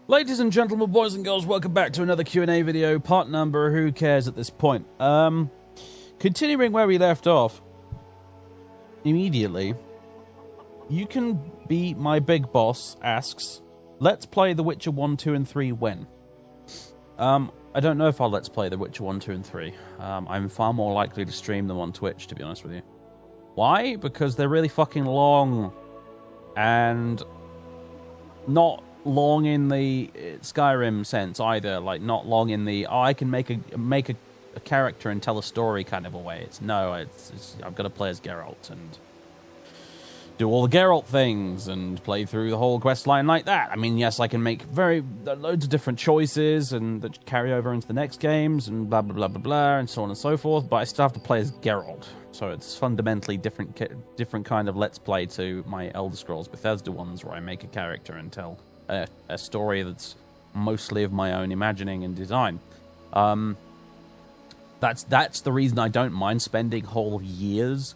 Ladies and gentlemen, boys and girls, welcome back to another Q&A video. Part number, who cares at this point? Continuing where we left off, immediately, you can be my big boss asks, let's play The Witcher 1, 2, and 3 when? I don't know if I'll let's play The Witcher 1, 2, and 3. I'm far more likely to stream them on Twitch, to be honest with you. Why? Because they're really fucking long. And not long in the Skyrim sense either. Like, not long in the, oh, I can make a character and tell a story kind of a way. It's I've got to play as Geralt and do all the Geralt things and play through the whole quest line like that. I mean, yes, I can make loads of different choices and that carry over into the next games and blah, blah, blah, blah, blah, and so on and so forth, but I still have to play as Geralt. So it's fundamentally different kind of let's play to my Elder Scrolls Bethesda ones where I make a character and tell a story that's mostly of my own imagining and design. That's the reason I don't mind spending whole years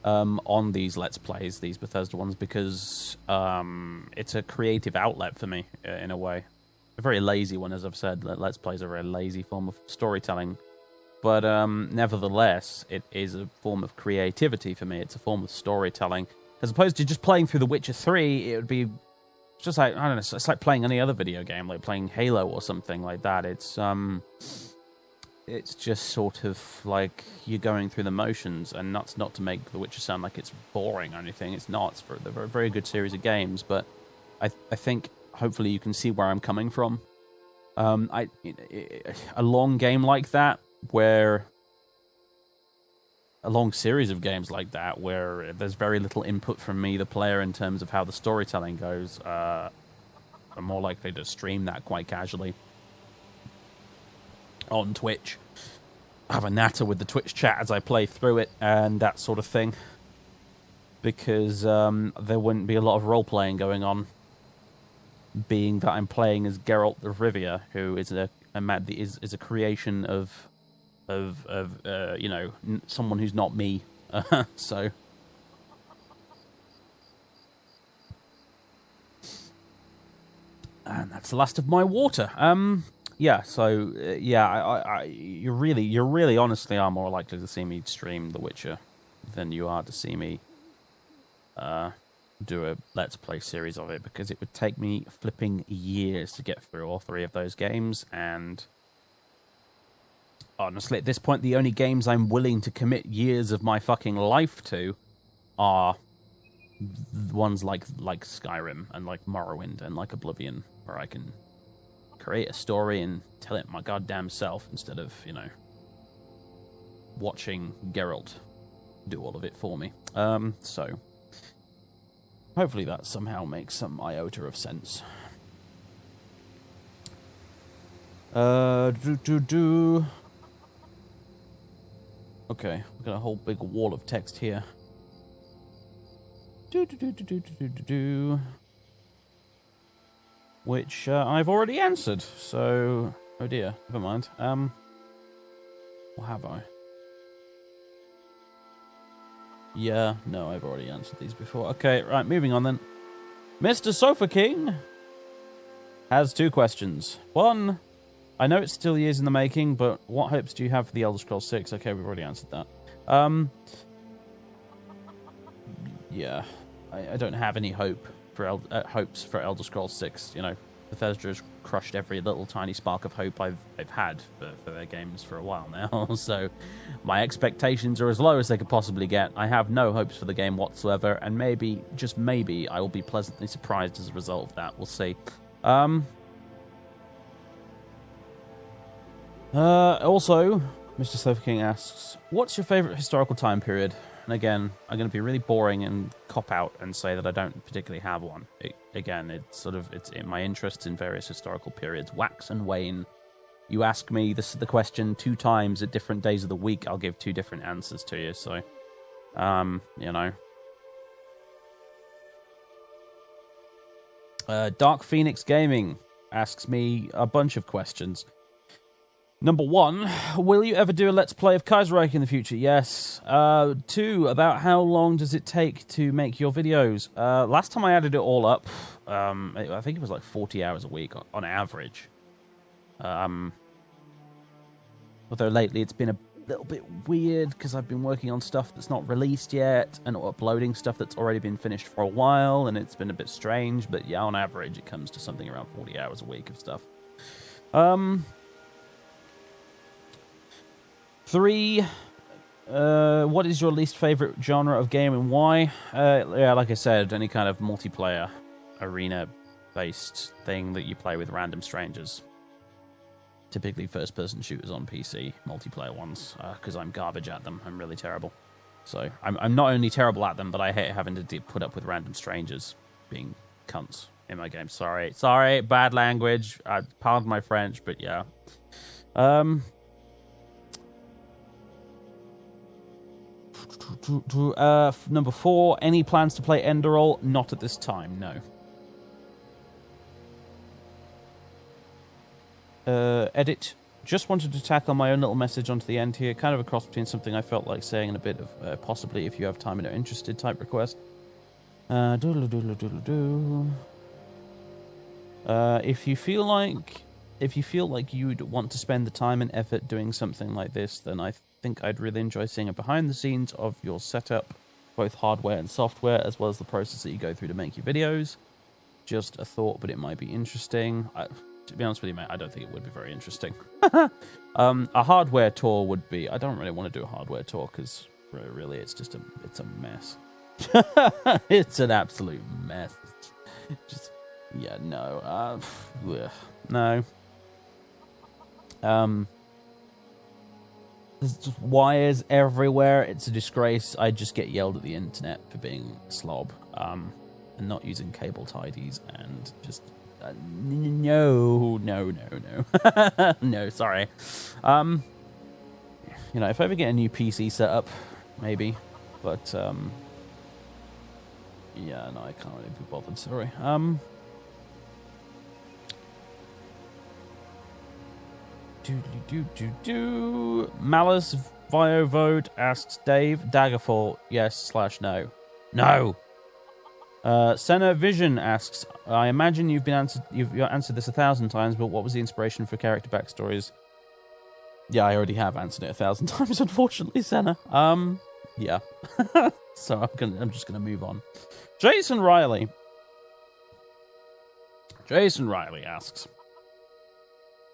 on these Let's Plays, these Bethesda ones, because it's a creative outlet for me, in a way. A very lazy one, as I've said. Let's Plays are a very lazy form of storytelling. But nevertheless, it is a form of creativity for me. It's a form of storytelling. As opposed to just playing through The Witcher 3, it would be just like, I don't know, it's like playing any other video game, like playing Halo or something like that. It's just sort of like you're going through the motions, and that's not to make The Witcher sound like it's boring or anything. It's not. They're a very good series of games, but I think hopefully you can see where I'm coming from. A long game like that, where a long series of games like that, where there's very little input from me, the player, in terms of how the storytelling goes, I'm more likely to stream that quite casually on Twitch. Have a natter with the Twitch chat as I play through it and that sort of thing, because there wouldn't be a lot of role-playing going on, being that I'm playing as Geralt of Rivia, who is a creation of you know, someone who's not me. So and that's the last of my water. Yeah, so yeah, you really honestly are more likely to see me stream The Witcher than you are to see me do a Let's Play series of it, because it would take me flipping years to get through all three of those games, and honestly, at this point, the only games I'm willing to commit years of my fucking life to are ones like Skyrim and like Morrowind and like Oblivion, where I can create a story and tell it my goddamn self instead of, you know, watching Geralt do all of it for me. So hopefully that somehow makes some iota of sense. Okay, we've got a whole big wall of text here. Which I've already answered, so oh dear, never mind. Or have I? Yeah, no, I've already answered these before. Okay, right, moving on then. Mr. Sofa King has two questions. One, I know it's still years in the making, but what hopes do you have for the Elder Scrolls 6? Okay, we've already answered that. Yeah, I don't have any hopes for Elder Scrolls 6. You know, Bethesda has crushed every little tiny spark of hope I've had for their games for a while now. So my expectations are as low as they could possibly get. I have no hopes for the game whatsoever, and maybe, just maybe, I will be pleasantly surprised as a result of that. We'll see. Also, Mr. Sofa King asks, what's your favorite historical time period? And again, I'm going to be really boring and cop out and say that I don't particularly have one. It's in my interests in various historical periods wax and wane. You ask me the question 2 times at different days of the week, I'll give 2 different answers to you. So, you know. Dark Phoenix Gaming asks me a bunch of questions. Number 1, will you ever do a Let's Play of Kaiserreich in the future? Yes. 2, about how long does it take to make your videos? Last time I added it all up, I think it was like 40 hours a week on average. Although lately it's been a little bit weird because I've been working on stuff that's not released yet and uploading stuff that's already been finished for a while, and it's been a bit strange, but yeah, on average it comes to something around 40 hours a week of stuff. 3, what is your least favorite genre of game and why? Yeah, like I said, any kind of multiplayer, arena-based thing that you play with random strangers. Typically first-person shooters on PC, multiplayer ones, because I'm garbage at them. I'm really terrible. So, I'm not only terrible at them, but I hate having to put up with random strangers being cunts in my game. Sorry, bad language. Pardon my French, but yeah. Number 4, any plans to play Enderroll? Not at this time, no. Edit. Just wanted to tack on my own little message onto the end here, kind of a cross between something I felt like saying and a bit of possibly if you have time and are interested type request. If you feel like you'd want to spend the time and effort doing something like this, then I think I'd really enjoy seeing a behind the scenes of your setup, both hardware and software, as well as the process that you go through to make your videos. Just a thought, but it might be interesting. To be honest with you, mate, I don't think it would be very interesting. A hardware tour would be... I don't really want to do a hardware tour, because really it's just it's a mess. It's an absolute mess. Just... yeah, no. No. There's just wires everywhere. It's a disgrace. I just get yelled at the internet for being a slob. And not using cable tidies and just... no. No, sorry. You know, if I ever get a new PC set up, maybe. But, yeah, no, I can't really be bothered, sorry. Malice Viovode asks Dave, Daggerfall, yes/no. No! Senna Vision asks, I imagine you've answered this 1,000 times, but what was the inspiration for character backstories? Yeah, I already have answered it 1,000 times, unfortunately, Senna. Yeah. So I'm just gonna move on. Jason Riley asks,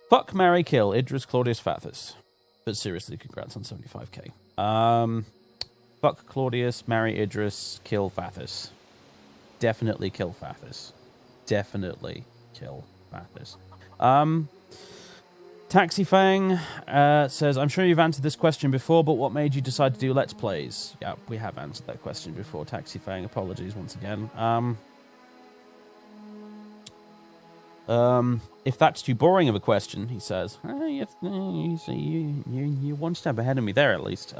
fuck, marry, kill Idris Claudius Fathus. But seriously, congrats on 75k. Fuck Claudius, marry Idris, kill Fathus. Definitely kill Fathus. Definitely kill Fathus. Taxi Fang says, I'm sure you've answered this question before, but what made you decide to do Let's Plays? Yeah, we have answered that question before, Taxi Fang. Apologies once again. If that's too boring of a question, he says. You're one step ahead of me there, at least.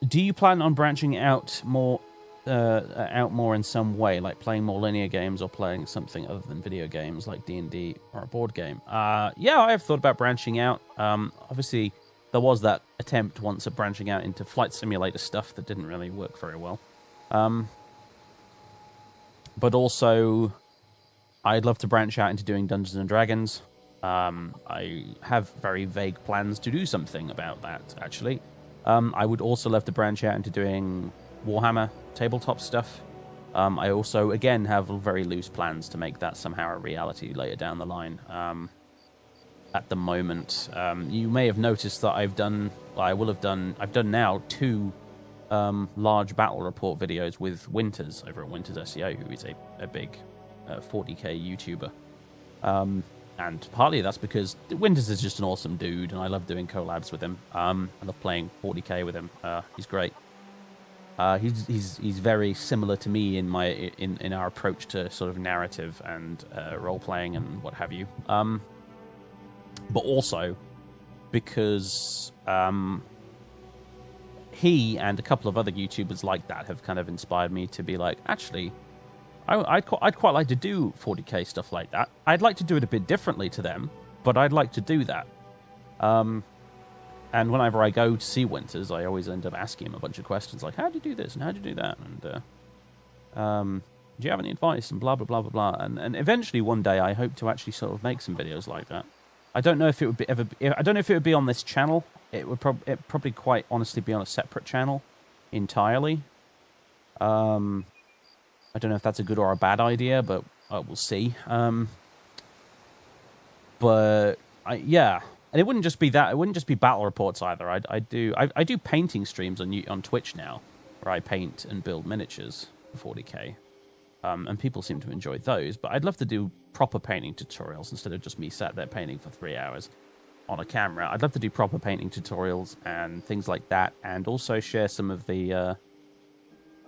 Do you plan on branching out more in some way, like playing more linear games or playing something other than video games like D&D or a board game? Yeah, I have thought about branching out. Obviously, there was that attempt once at branching out into flight simulator stuff that didn't really work very well. But also, I'd love to branch out into doing Dungeons and Dragons. I have very vague plans to do something about that, actually. I would also love to branch out into doing Warhammer tabletop stuff. I also, again, have very loose plans to make that somehow a reality later down the line. At the moment, you may have noticed that I've done now 2 large battle report videos with Winters over at Winters SEO, who is a big 40k YouTuber. And partly that's because Winters is just an awesome dude, and I love doing collabs with him. I love playing 40k with him. He's great. He's very similar to me in our approach to sort of narrative and role playing and what have you. But also because he and a couple of other YouTubers like that have kind of inspired me to be like, actually, I'd quite like to do 40k stuff like that. I'd like to do it a bit differently to them, but I'd like to do that. And whenever I go to see Winters, I always end up asking him a bunch of questions like, how do you do this and how do you do that? And do you have any advice? And blah, blah, blah, blah, blah. And eventually one day I hope to actually sort of make some videos like that. I don't know if it would be I don't know if it would be on this channel. It would probably quite honestly be on a separate channel entirely. I don't know if that's a good or a bad idea, but we'll see. But yeah. And it wouldn't just be that. It wouldn't just be battle reports either. I do painting streams on Twitch now, where I paint and build miniatures for 40k, and people seem to enjoy those. But I'd love to do proper painting tutorials instead of just me sat there painting for 3 hours on a camera. I'd love to do proper painting tutorials and things like that, and also share some of the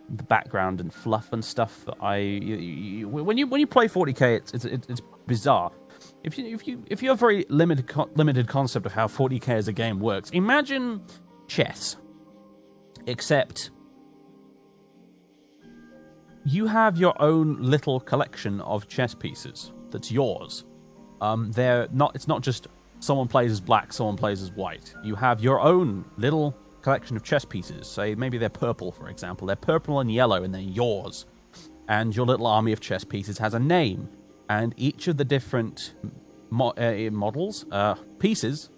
background and fluff and stuff that when you play 40k, it's bizarre. If you have a very limited concept of how 40k as a game works, imagine chess, except you have your own little collection of chess pieces that's yours. It's not just someone plays as black, someone plays as white. You have your own little collection of chess pieces. Say maybe they're purple, for example. They're purple and yellow, and they're yours. And your little army of chess pieces has a name. And each of the different pieces,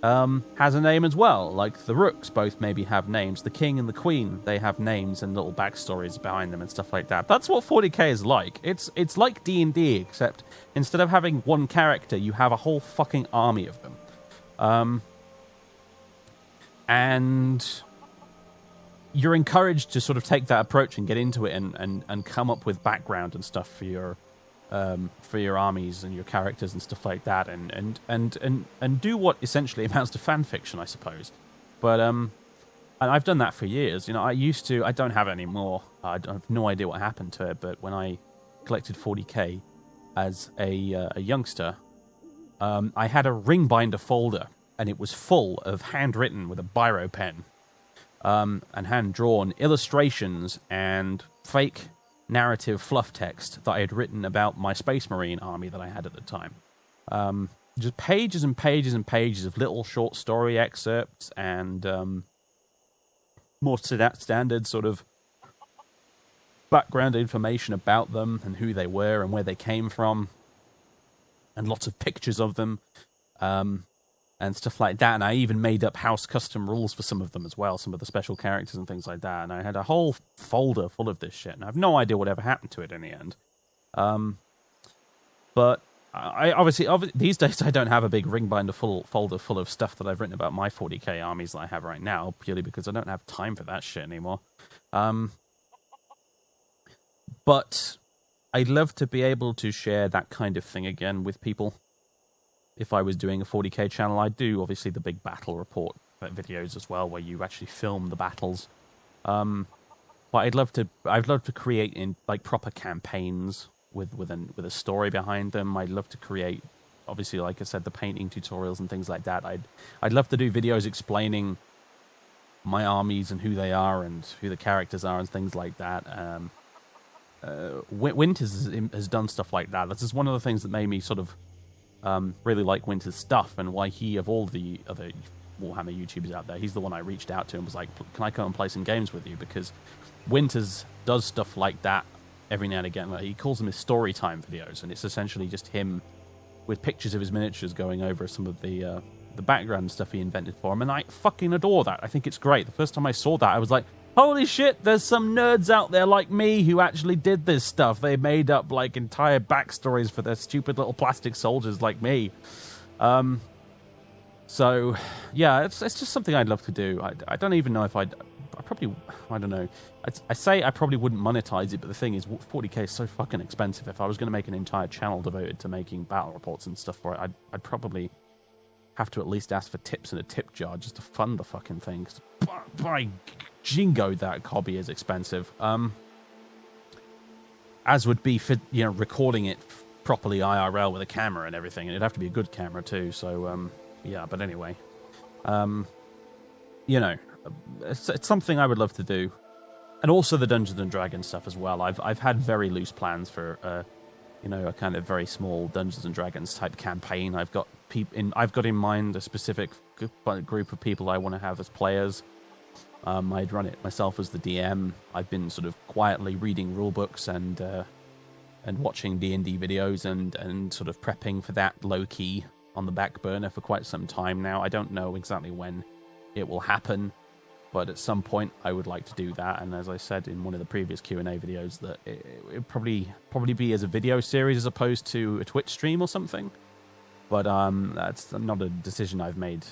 has a name as well. Like the rooks both maybe have names. The king and the queen, they have names and little backstories behind them and stuff like that. That's what 40k is like. It's like D&D, except instead of having one character, you have a whole fucking army of them. And you're encouraged to sort of take that approach and get into it and come up with background and stuff for your armies and your characters and stuff like that, and do what essentially amounts to fan fiction, I suppose. But and I've done that for years. You know, I don't have it anymore. I have no idea what happened to it. But when I collected 40k as a youngster, I had a ring binder folder, and it was full of handwritten with a biro pen, and hand-drawn illustrations and fake narrative fluff text that I had written about my Space Marine army that I had at the time. Just pages and pages and pages of little short story excerpts and more standard sort of background information about them and who they were and where they came from, and lots of pictures of them, and stuff like that. And I even made up house custom rules for some of them as well, some of the special characters and things like that. And I had a whole folder full of this shit, and I have no idea what ever happened to it in the end. But I obviously these days I don't have a big ring binder folder full of stuff that I've written about my 40k armies that I have right now, purely because I don't have time for that shit anymore. But I'd love to be able to share that kind of thing again with people. If I was doing a 40k channel, I'd do obviously the big battle report videos as well, where you actually film the battles. But I'd love to create in like proper campaigns with a story behind them. I'd love to create, obviously, like I said, the painting tutorials and things like that. I'd love to do videos explaining my armies and who they are and who the characters are and things like that. Winters has done stuff like that. This is one of the things that made me sort of really like Winter's stuff, and why he, of all the other Warhammer YouTubers out there, he's the one I reached out to and was like, can I come and play some games with you? Because Winters does stuff like that every now and again. Like, he calls them his story time videos, and it's essentially just him with pictures of his miniatures going over some of the background stuff he invented for him, and I fucking adore that. I think it's great. The first time I saw that, I was like, holy shit, there's some nerds out there like me who actually did this stuff. They made up like entire backstories for their stupid little plastic soldiers like me. So yeah, it's just something I'd love to do. I don't even know if I don't know. I say I probably wouldn't monetize it, but the thing is, 40k is so fucking expensive. If I was going to make an entire channel devoted to making battle reports and stuff for it, I'd probably have to at least ask for tips in a tip jar just to fund the fucking thing. By jingo, that hobby is expensive. As would be for, you know, recording it properly IRL with a camera and everything, and it'd have to be a good camera too. So yeah, but anyway, you know, it's something I would love to do, and also the Dungeons and Dragons stuff as well. I've had very loose plans for you know, a kind of very small Dungeons and Dragons type campaign. I've got in mind a specific group of people I want to have as players. I'd run it myself as the DM. I've been sort of quietly reading rule books and watching D&D videos and sort of prepping for that low key on the back burner for quite some time now. I don't know exactly when it will happen, but at some point I would like to do that. And as I said in one of the previous Q&A videos, that it would probably be as a video series as opposed to a Twitch stream or something. But that's not a decision I've made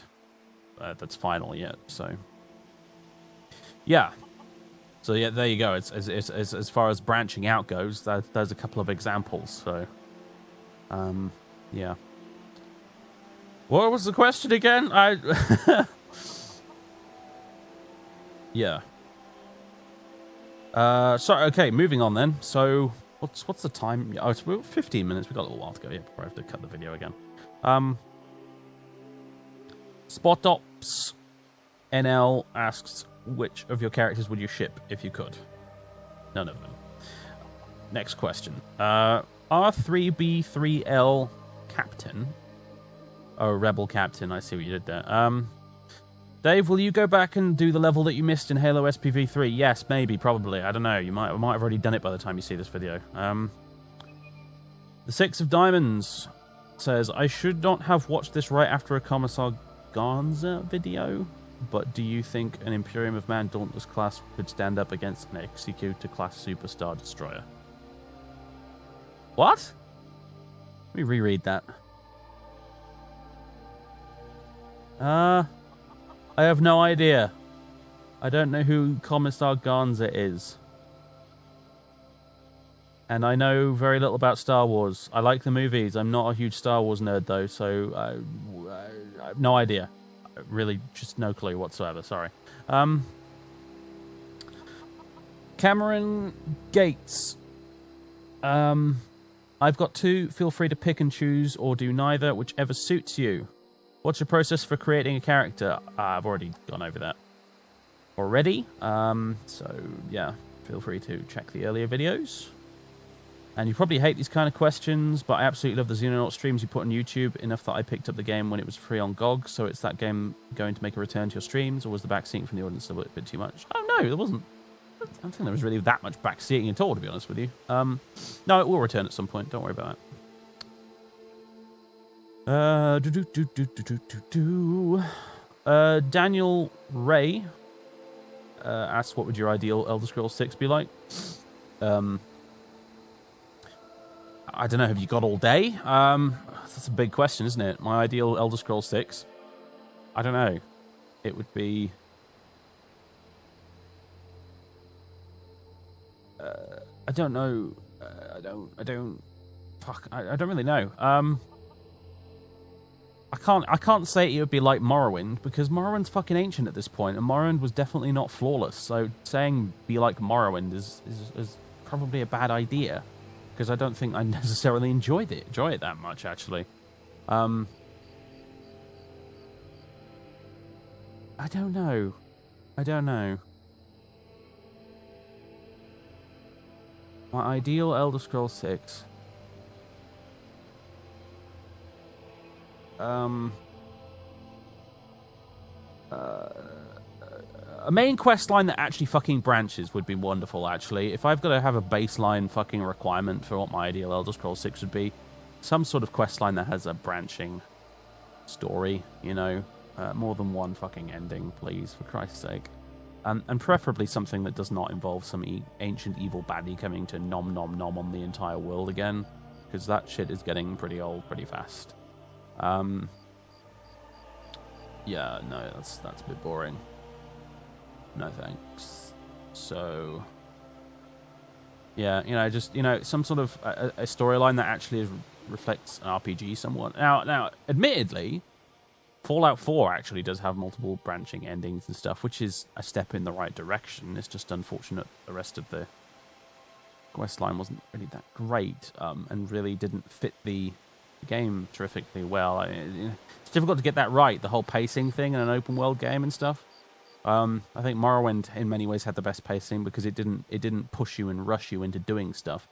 that's final yet. So yeah. So yeah, there you go. It's as far as branching out goes, there's a couple of examples. So yeah. What was the question again? Yeah. Sorry. Okay, moving on then. So what's the time? Oh, it's 15 minutes. We've got a little while to go. Yeah, before I have to cut the video again. Spot Ops NL asks, which of your characters would you ship if you could? None of them. Next question. R3B3L Captain. Oh, Rebel Captain. I see what you did there. Dave, will you go back and do the level that you missed in Halo SPV3? Yes, maybe, probably. I don't know. You might have already done it by the time you see this video. The Six of Diamonds says, I should not have watched this right after a Commissar Gonza video, but do you think an Imperium of Man Dauntless class could stand up against an Executor class Superstar Destroyer? What? Let me reread that. I have no idea. I don't know who Commissar Gonza is. And I know very little about Star Wars. I like the movies. I'm not a huge Star Wars nerd, though, so I have no idea. Really, just no clue whatsoever. Sorry. Cameron Gates. I've got two. Feel free to pick and choose or do neither, whichever suits you. What's your process for creating a character? I've already gone over that already. So, yeah, feel free to check the earlier videos. And you probably hate these kind of questions, but I absolutely love the Xenonaut streams you put on YouTube, enough that I picked up the game when it was free on GOG. So is that game going to make a return to your streams, or was the backseating from the audience a bit too much? Oh, no, there wasn't. I don't think there was really that much backseating at all, to be honest with you. No, it will return at some point. Don't worry about it. Daniel Ray asks, what would your ideal Elder Scrolls 6 be like? I don't know, have you got all day? That's a big question, isn't it? My ideal Elder Scrolls 6? I don't know. It would be... I don't know. I don't really know. I can't say it would be like Morrowind, because Morrowind's fucking ancient at this point, and Morrowind was definitely not flawless. So saying be like Morrowind is probably a bad idea, because I don't think I necessarily enjoy it that much, actually. I don't know. My ideal Elder Scrolls 6. A main quest line that actually fucking branches would be wonderful, actually. If I've got to have a baseline fucking requirement for what my ideal Elder Scrolls 6 would be, some sort of quest line that has a branching story, you know? More than one fucking ending, please, for Christ's sake. And preferably something that does not involve some ancient evil baddie coming to nom nom nom on the entire world again, because that shit is getting pretty old pretty fast. Yeah, no, that's a bit boring. No thanks. So, yeah, some sort of a storyline that actually reflects an RPG somewhat. Now, admittedly, Fallout 4 actually does have multiple branching endings and stuff, which is a step in the right direction. It's just unfortunate the rest of the quest line wasn't really that great, and really didn't fit the game terrifically well. It's difficult to get that right, the whole pacing thing in an open world game and stuff. I think Morrowind in many ways had the best pacing because it didn't push you and rush you into doing stuff.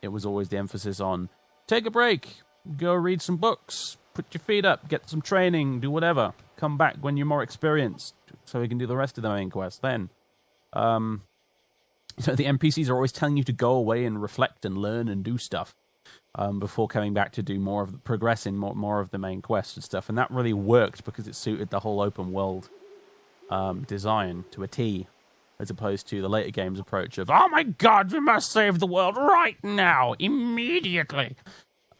it was always the emphasis on take a break, go read some books, put your feet up, get some training, do whatever. Come back when you're more experienced so we can do the rest of the main quest then. So the NPCs are always telling you to go away and reflect and learn and do stuff before coming back to do more of the progressing, more of the main quest and stuff. And that really worked because it suited the whole open world design to a T, as opposed to the later game's approach of, oh my god, we must save the world right now, immediately.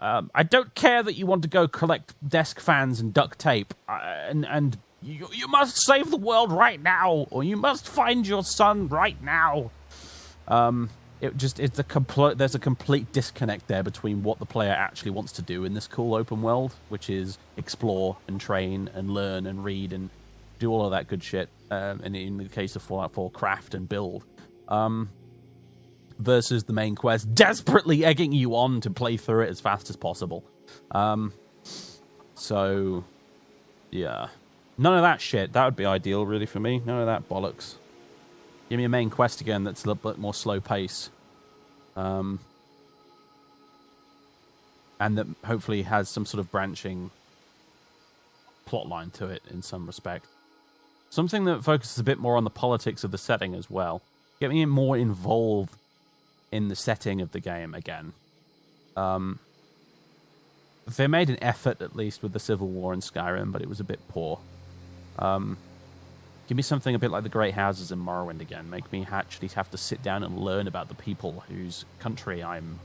I don't care that you want to go collect desk fans and duct tape, and you must save the world right now, or you must find your son right now. There's a complete disconnect there between what the player actually wants to do in this cool open world, which is explore and train and learn and read and do all of that good shit. And in the case of Fallout 4, craft and build. Versus the main quest desperately egging you on to play through it as fast as possible. So, yeah. None of that shit. That would be ideal, really, for me. None of that bollocks. Give me a main quest again that's a little bit more slow pace. And that hopefully has some sort of branching plotline to it in some respect. Something that focuses a bit more on the politics of the setting as well. Get me more involved in the setting of the game again. They made an effort, at least, with the Civil War in Skyrim, but it was a bit poor. Give me something a bit like the Great Houses in Morrowind again. Make me actually have to sit down and learn about the people whose country I'm,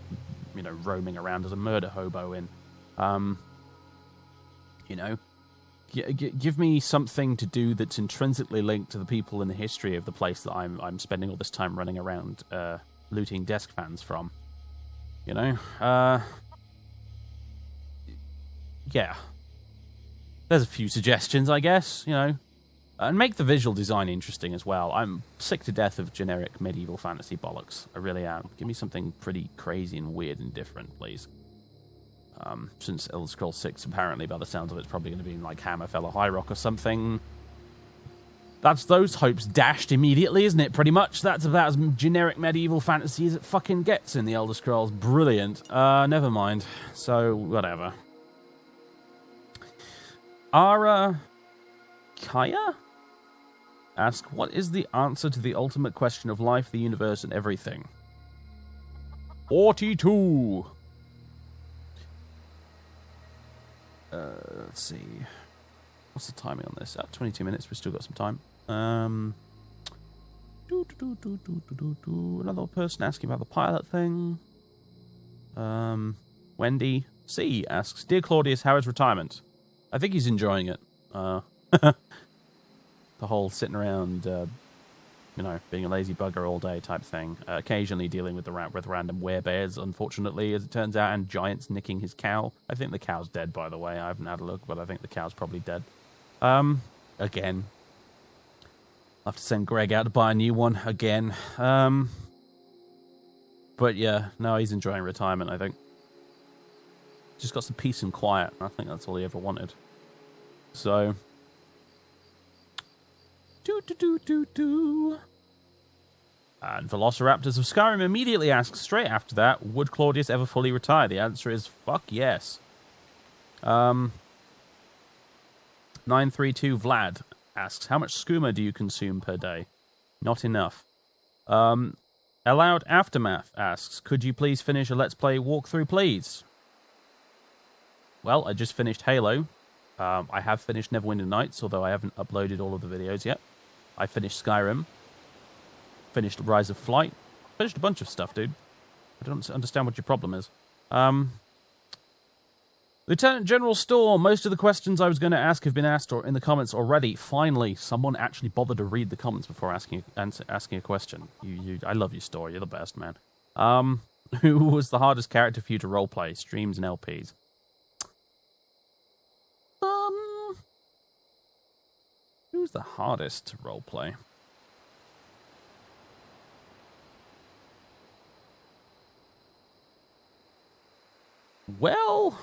roaming around as a murder hobo in. Give me something to do that's intrinsically linked to the people and the history of the place that I'm spending all this time running around looting desk fans from. Yeah. There's a few suggestions, I guess, And make the visual design interesting as well. I'm sick to death of generic medieval fantasy bollocks. I really am. Give me something pretty crazy and weird and different, please. Since Elder Scrolls 6, apparently, by the sounds of it, it's probably going to be like Hammerfell or High Rock or something. That's those hopes dashed immediately, isn't it? Pretty much. That's about as generic medieval fantasy as it fucking gets in the Elder Scrolls. Brilliant. Never mind. So, whatever. Kaya asks, what is the answer to the ultimate question of life, the universe, and everything? 42. Let's see. What's the timing on this? 22 minutes. We've still got some time. Another person asking about the pilot thing. Wendy C asks, Dear Claudius, how is retirement? I think he's enjoying it. The whole sitting around, being a lazy bugger all day type thing. Occasionally dealing with random werebears, unfortunately, as it turns out, and giants nicking his cow. I think the cow's dead, by the way. I haven't had a look, but I think the cow's probably dead. Again. I'll have to send Greg out to buy a new one again. But yeah, no, he's enjoying retirement, I think. Just got some peace and quiet. I think that's all he ever wanted. So... And Velociraptors of Skyrim immediately asks straight after that, would Claudius ever fully retire? The answer is fuck yes. 932 Vlad asks, how much skooma do you consume per day? Not enough. Allowed Aftermath asks, could you please finish a Let's Play walkthrough, please? Well, I just finished Halo. I have finished Neverwinter Nights, although I haven't uploaded all of the videos yet. I finished Skyrim. Finished Rise of Flight. Finished a bunch of stuff, dude. I don't understand what your problem is. Lieutenant General Storm, most of the questions I was going to ask have been asked or in the comments already. Finally, someone actually bothered to read the comments before asking a question. I love you, Storm. You're the best, man. Who was the hardest character for you to roleplay? Streams and LPs. Who's the hardest to roleplay? Well...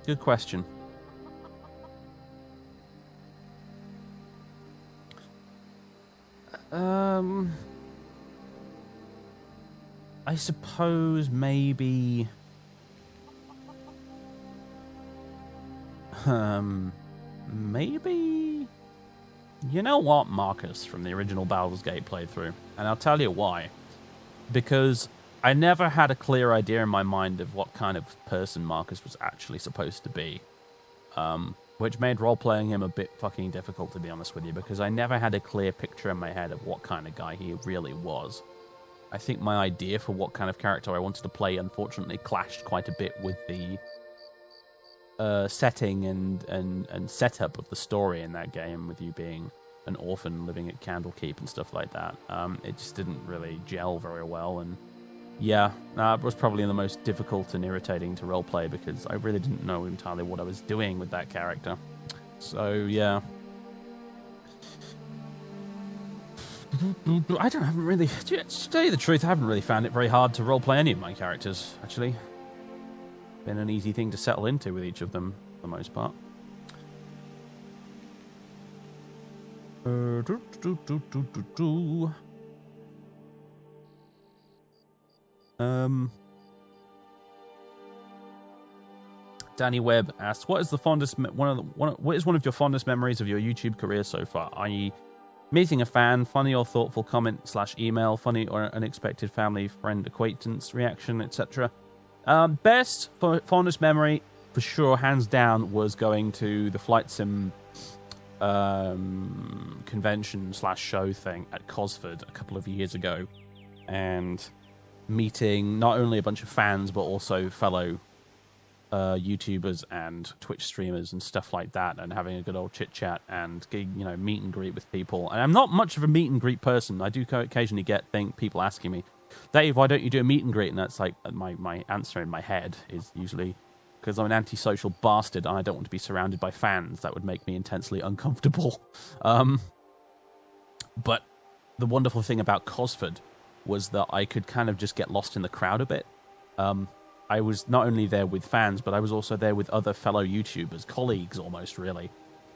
Good question. I suppose maybe... maybe... You know what, Marcus, from the original Baldur's Gate playthrough? And I'll tell you why. Because I never had a clear idea in my mind of what kind of person Marcus was actually supposed to be. Which made role-playing him a bit fucking difficult, to be honest with you, because I never had a clear picture in my head of what kind of guy he really was. I think my idea for what kind of character I wanted to play, unfortunately, clashed quite a bit with the setting and setup of the story in that game, with you being an orphan living at Candlekeep and stuff like that. It just didn't really gel very well, and yeah, it was probably the most difficult and irritating to roleplay because I really didn't know entirely what I was doing with that character. So yeah. haven't really, to tell you the truth, I haven't really found it very hard to roleplay any of my characters, actually. Been an easy thing to settle into with each of them, for the most part. Danny Webb asks, "What is the fondest what is one of your fondest memories of your YouTube career so far? I.e., meeting a fan, funny or thoughtful comment / email, funny or unexpected family, friend, acquaintance reaction, etc." Best fondest memory, for sure, hands down, was going to the Flight Sim convention / show thing at Cosford a couple of years ago, and meeting not only a bunch of fans but also fellow YouTubers and Twitch streamers and stuff like that, and having a good old chit chat and meet and greet with people. And I'm not much of a meet and greet person. I do occasionally get people asking me, "Dave, why don't you do a meet and greet?" And that's like my answer in my head is usually because I'm an antisocial bastard and I don't want to be surrounded by fans. That would make me intensely uncomfortable. But the wonderful thing about Cosford was that I could kind of just get lost in the crowd a bit. I was not only there with fans, but I was also there with other fellow YouTubers, colleagues almost, really,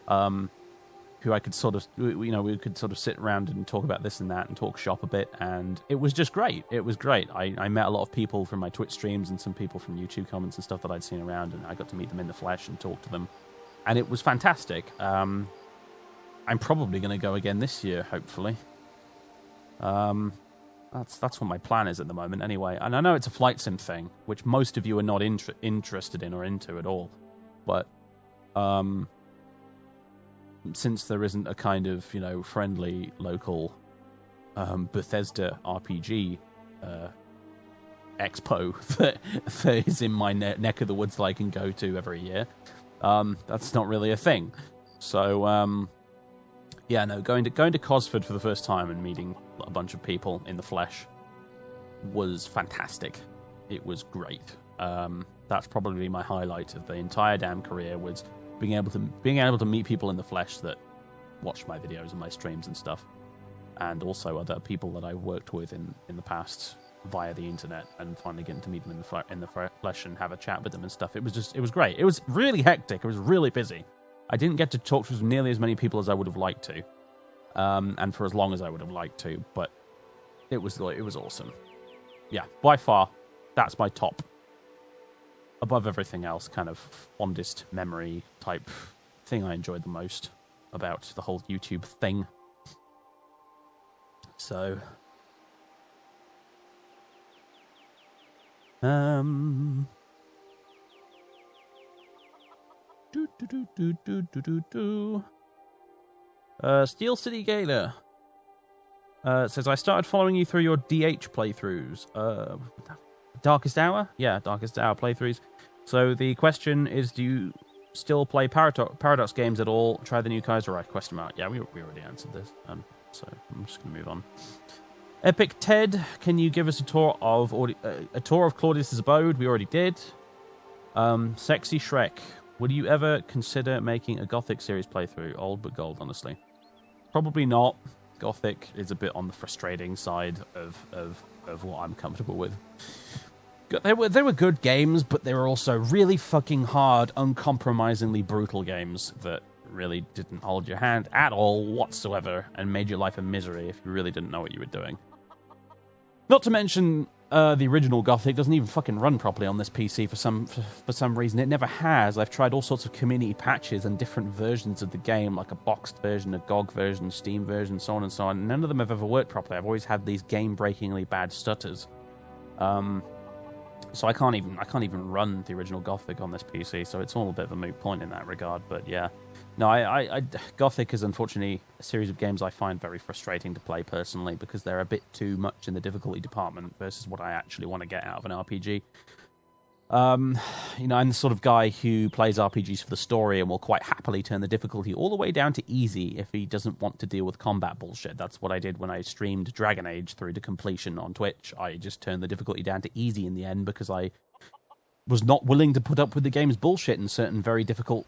who I could sort of, we could sort of sit around and talk about this and that and talk shop a bit, and it was just great. It was great. I met a lot of people from my Twitch streams and some people from YouTube comments and stuff that I'd seen around, and I got to meet them in the flesh and talk to them, and it was fantastic. I'm probably going to go again this year, hopefully. That's what my plan is at the moment, anyway. And I know it's a Flight Sim thing, which most of you are not interested in or into at all. But since there isn't a kind of friendly local Bethesda RPG expo that is in my neck of the woods that I can go to every year, that's not really a thing. So yeah, no, going to Cosford for the first time and meeting a bunch of people in the flesh was fantastic. It was great. That's probably my highlight of the entire damn career, was being able to meet people in the flesh that watched my videos and my streams and stuff, and also other people that I worked with in the past via the internet, and finally getting to meet them in the flesh and have a chat with them and stuff. It was great. It was really hectic. It was really busy. I didn't get to talk to nearly as many people as I would have liked to, and for as long as I would have liked to, but it was awesome. Yeah, by far, that's my top. Above everything else, kind of fondest memory type thing I enjoyed the most about the whole YouTube thing. So, Steel City Gator says, "I started following you through your DH playthroughs. Darkest Hour? Yeah, Darkest Hour playthroughs. So the question is, do you still play Paradox games at all? Try the new Kaiser Reich ? Yeah, we already answered this. So I'm just going to move on. Epic Ted, can you give us a tour of Claudius's abode? We already did. Sexy Shrek, would you ever consider making a Gothic series playthrough? Old but gold, honestly. Probably not. Gothic is a bit on the frustrating side of what I'm comfortable with. They were good games, but they were also really fucking hard, uncompromisingly brutal games that really didn't hold your hand at all whatsoever and made your life a misery if you really didn't know what you were doing. Not to mention, the original Gothic doesn't even fucking run properly on this PC for some reason. It never has. I've tried all sorts of community patches and different versions of the game, like a boxed version, a GOG version, Steam version, so on and so on. None of them have ever worked properly. I've always had these game-breakingly bad stutters. So I can't even run the original Gothic on this PC, so it's all a bit of a moot point in that regard. But yeah, no, Gothic is unfortunately a series of games I find very frustrating to play personally because they're a bit too much in the difficulty department versus what I actually want to get out of an RPG. You know, I'm the sort of guy who plays RPGs for the story and will quite happily turn the difficulty all the way down to easy if he doesn't want to deal with combat bullshit. That's what I did when I streamed Dragon Age through to completion on Twitch. I just turned the difficulty down to easy in the end because I was not willing to put up with the game's bullshit in certain very difficult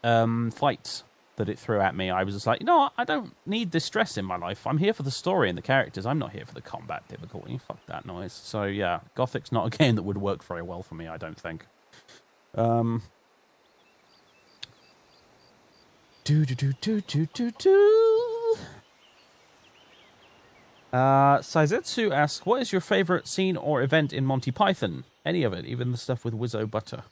fights that it threw at me. I was just like, no, I don't need this stress in my life. I'm here for the story and the characters. I'm not here for the combat difficulty. Fuck that noise. So yeah, Gothic's not a game that would work very well for me, I don't think. Saizetsu asks, what is your favorite scene or event in Monty Python? Any of it, even the stuff with Wizzo Butter.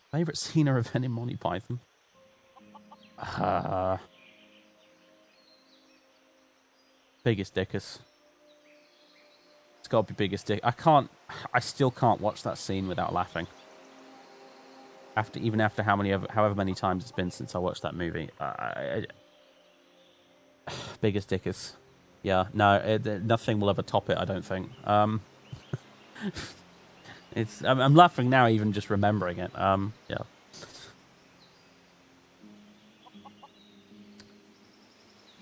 Favorite scene or event in Monty Python? Biggest Dickus. It's got to be Biggest Dick. I still can't watch that scene without laughing. Even after however many times it's been since I watched that movie. Biggest Dickus. Yeah, no, nothing will ever top it, I don't think. I'm laughing now, even just remembering it. Yeah.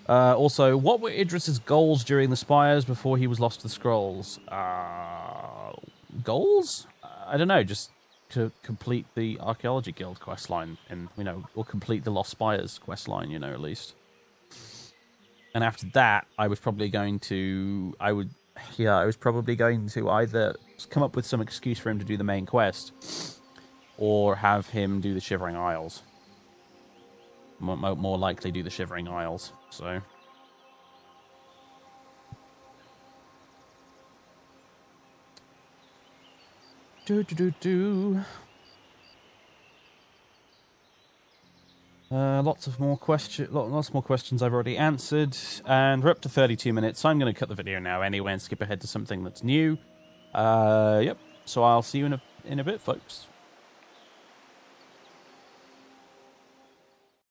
Also, what were Idris's goals during the Spires before he was lost to the Scrolls? Goals? I don't know, just to complete the Archaeology Guild questline, and or complete the Lost Spires questline, at least. And after that, I was probably going to either come up with some excuse for him to do the main quest, or have him do the Shivering Isles. More likely do the Shivering Isles, so... Lots more questions I've already answered, and we're up to 32 minutes, so I'm going to cut the video now anyway and skip ahead to something that's new. Yep, so I'll see you in a bit, folks.